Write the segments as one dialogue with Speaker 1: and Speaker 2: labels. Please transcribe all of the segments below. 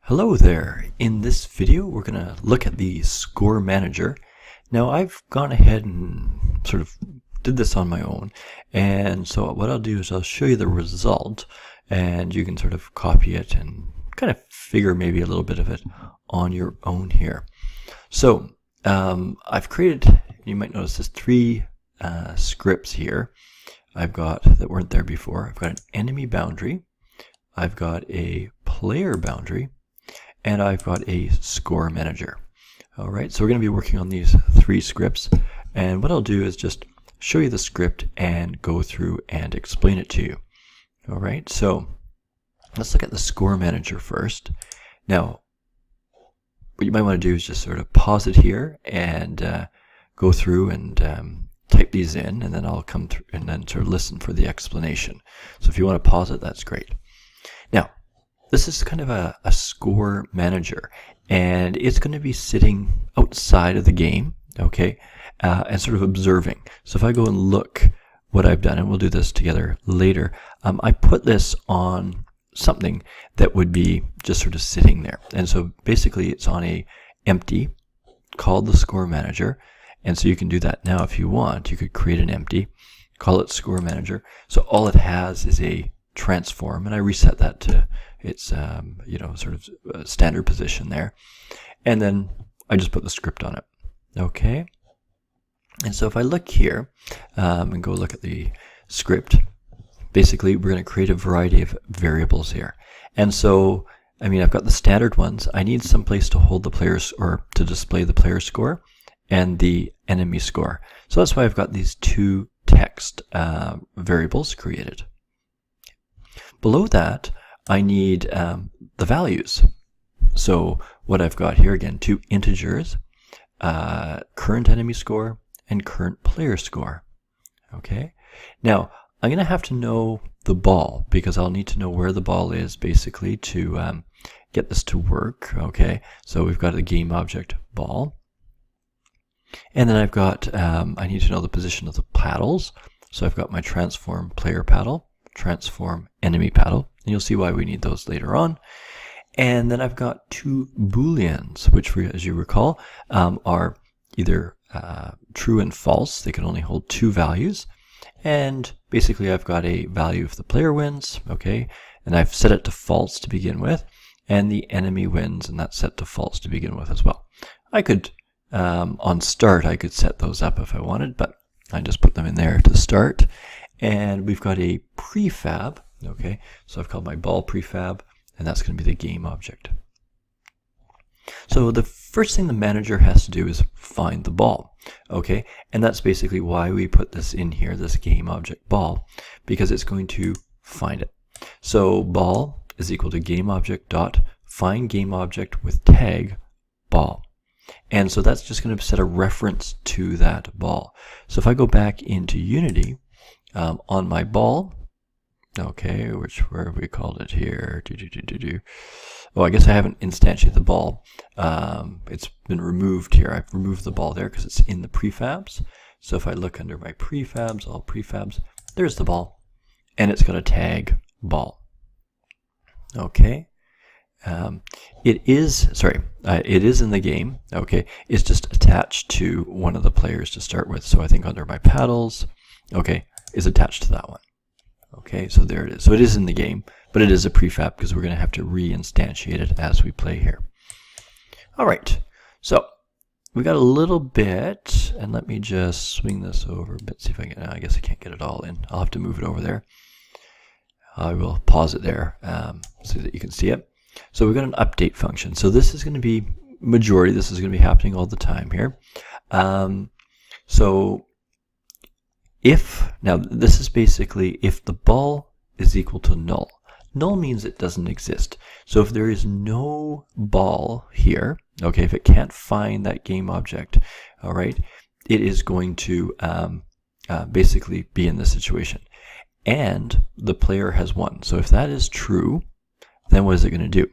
Speaker 1: Hello there. In this video, we're going to look at the Score Manager. Now, I've gone ahead and sort of did this on my own. And so what I'll do is I'll show you the result, and you can sort of copy it and kind of figure maybe a little bit of it on your own here. So I've created, you might notice there's three scripts here I've got that weren't there before. I've got an enemy boundary, I've got a player boundary, and I've got a score manager. All right, so we're going to be working on these three scripts, and what I'll do is just show you the script and go through and explain it to you. All right, so let's look at the score manager first. Now, what you might want to do is just sort of pause it here and go through and type these in, and then I'll come through and then sort of listen for the explanation. So if you want to pause it, that's great. Now, this is kind of a score manager, and it's going to be sitting outside of the game, okay, and sort of observing. So if I go and look what I've done, and we'll do this together later, I put this on something that would be just sort of sitting there. And so basically it's on a empty called the score manager. And so you can do that now if you want. You could create an empty, call it score manager. So all it has is a transform, and I reset that to its sort of standard position there, and then I just put the script on it. Okay, and so if I look here and go look at the script, basically we're going to create a variety of variables here. And so I've got the standard ones. I need some place to hold the players, or to display the player score and the enemy score. So that's why I've got these two text variables created. Below that, I need the values. So what I've got here, again, two integers, current enemy score and current player score. Okay. Now, I'm going to have to know the ball, because I'll need to know where the ball is basically to get this to work. Okay. So we've got a game object ball. And then I've got, I need to know the position of the paddles. So I've got my transform player paddle, transform enemy paddle, and you'll see why we need those later on. And then I've got two booleans, which, as you recall, are either true and false. They can only hold two values. And basically I've got a value if the player wins, okay, and I've set it to false to begin with, and the enemy wins, and that's set to false to begin with as well. I could, on start, I could set those up if I wanted, but I just put them in there to start. And we've got a prefab, okay, so I've called my ball prefab, and that's going to be the game object. So the first thing the manager has to do is find the ball, okay, and that's basically why we put this in here, this game object ball, because it's going to find it. So ball is equal to game object dot find game object with tag ball. And so that's just going to set a reference to that ball. So if I go back into Unity, on my ball, okay, where have we called it here? Oh, I guess I haven't instantiated the ball. It's been removed here. I've removed the ball there because it's in the prefabs. So if I look under my prefabs, all prefabs, there's the ball, and it's got a tag ball. Okay. It is in the game. Okay, it's just attached to one of the players to start with. So I think under my paddles, okay, is attached to that one. Okay, so there it is. So it is in the game, but it is a prefab because we're going to have to reinstantiate it as we play here. All right, so we got a little bit, and let me just swing this over a bit, see if I can, I guess I can't get it all in. I'll have to move it over there. I will pause it there so that you can see it. So we've got an update function. So this is going to be majority. This is going to be happening all the time here. So now this is basically if the ball is equal to null. Null means it doesn't exist. So if there is no ball here, okay, if it can't find that game object, all right, it is going to basically be in this situation. And the player has won. So if that is true, then what is it going to do?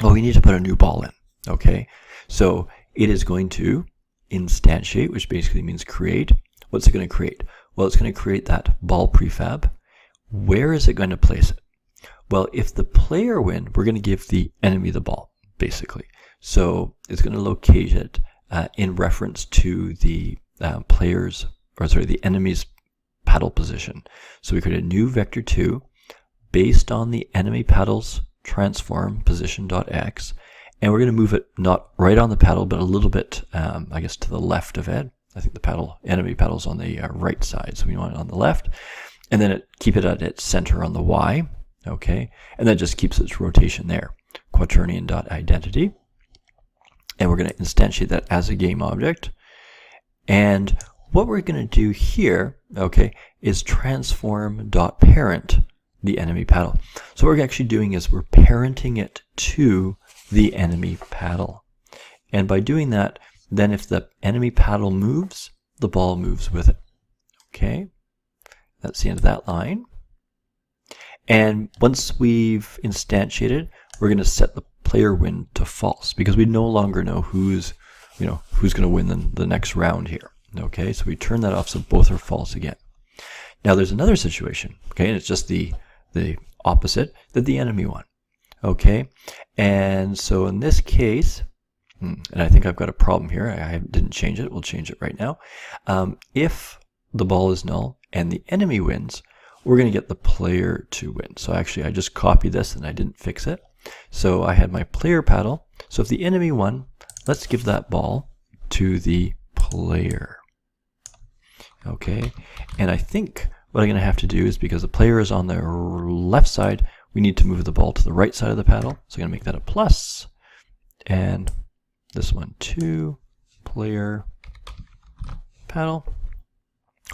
Speaker 1: Well, we need to put a new ball in, okay? So it is going to instantiate, which basically means create. What's it going to create? Well, it's going to create that ball prefab. Where is it going to place it? Well, if the player win, we're going to give the enemy the ball, basically. So it's going to locate it in reference to the the enemy's paddle position. So we create a new vector 2 based on the enemy paddle's transform position.x, and we're going to move it not right on the paddle, but a little bit, I guess, to the left of it. I think the enemy paddle's on the right side, so we want it on the left, and then keep it at its center on the y, okay, and that just keeps its rotation there. Quaternion.identity, and we're going to instantiate that as a game object. And what we're going to do here, okay, is transform.parent the enemy paddle. So what we're actually doing is we're parenting it to the enemy paddle. And by doing that, then if the enemy paddle moves, the ball moves with it. Okay, that's the end of that line. And once we've instantiated, we're going to set the player win to false, because we no longer know who's going to win the next round here. Okay, so we turn that off so both are false again. Now there's another situation, okay, and it's just the opposite, that the enemy won. Okay, and so in this case, and I think I've got a problem here, I didn't change it, we'll change it right now. If the ball is null and the enemy wins, we're going to get the player to win. So actually I just copied this and I didn't fix it. So I had my player paddle. So if the enemy won, let's give that ball to the player. Okay, and I think what I'm going to have to do is, because the player is on the left side, we need to move the ball to the right side of the paddle. So I'm going to make that a plus, and this one to player paddle.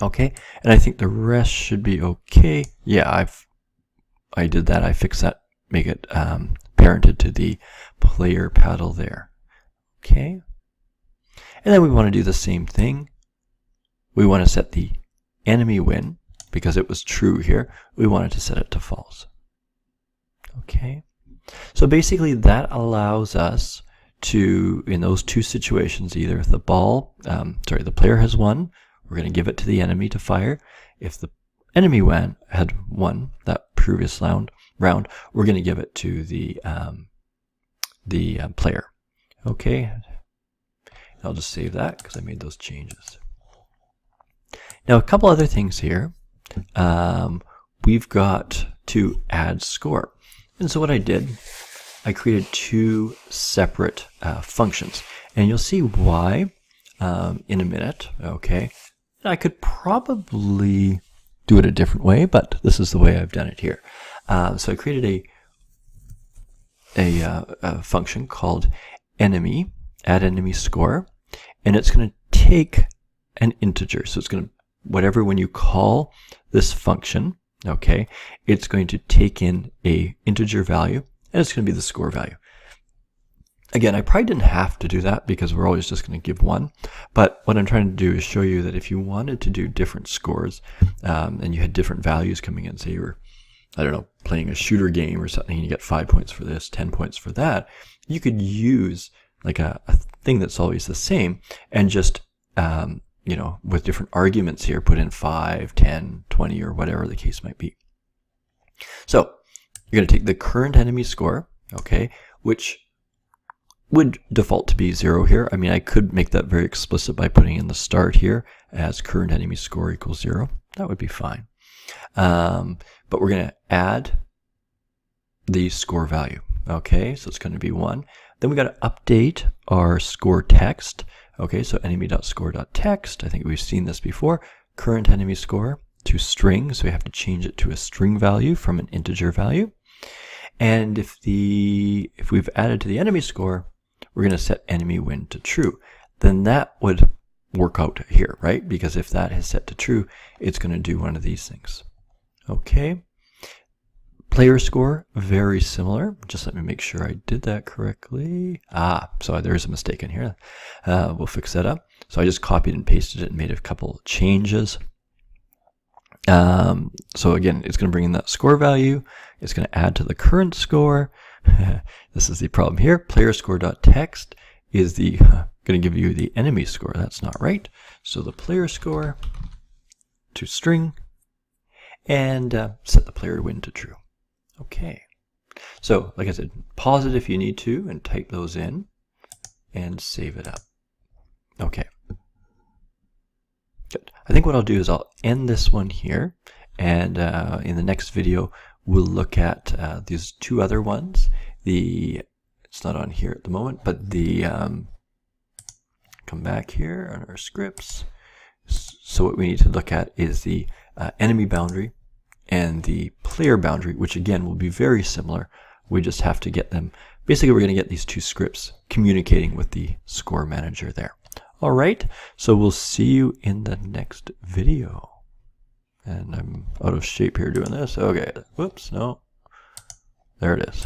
Speaker 1: Okay, and I think the rest should be okay. Yeah, I did that. I fixed that. Make it parented to the player paddle there. Okay, and then we want to do the same thing. We want to set the enemy win, because it was true here. We wanted to set it to false. Okay, so basically that allows us to, in those two situations, either if the player has won, we're going to give it to the enemy to fire. If the enemy had won that previous round, we're going to give it to the player. Okay, I'll just save that because I made those changes. Now a couple other things here. We've got to add score. And so what I did, I created two separate functions. And you'll see why in a minute, okay? I could probably do it a different way, but this is the way I've done it here. So I created a function called enemy, add enemy score, and it's going to take an integer. So it's going to, when you call this function, okay, it's going to take in a integer value, and it's going to be the score value. Again, I probably didn't have to do that because we're always just going to give one. But what I'm trying to do is show you that if you wanted to do different scores, and you had different values coming in, say you were, I don't know, playing a shooter game or something, and you get 5 points for this, 10 points for that, you could use like a thing that's always the same and just, with different arguments here, put in 5, 10, 20, or whatever the case might be. So you're going to take the current enemy score, okay, which would default to be 0 here. I mean, I could make that very explicit by putting in the start here as current enemy score equals 0. That would be fine. But we're going to add the score value. Okay, so it's going to be 1. Then we got to update our score text. Okay, so enemy.score.text. I think we've seen this before. Current enemy score to string, so we have to change it to a string value from an integer value. And if we've added to the enemy score, we're going to set enemy win to true. Then that would work out here, right? Because if that is set to true, it's going to do one of these things. Okay. Player score, very similar. Just let me make sure I did that correctly. So there's a mistake in here. We'll fix that up. So I just copied and pasted it and made a couple changes. So again, it's going to bring in that score value. It's going to add to the current score. This is the problem here. Player score.text is going to give you the enemy score. That's not right. So the player score to string and set the player win to true. Okay. So, like I said, pause it if you need to and type those in and save it up. Okay. Good. I think what I'll do is I'll end this one here, and in the next video we'll look at these two other ones. It's not on here at the moment, but come back here on our scripts. So what we need to look at is the enemy boundary and the player boundary, which again will be very similar. We just have to get them. Basically, we're going to get these two scripts communicating with the score manager there. All right, so we'll see you in the next video. And I'm out of shape here doing this. Okay, whoops, no. There it is.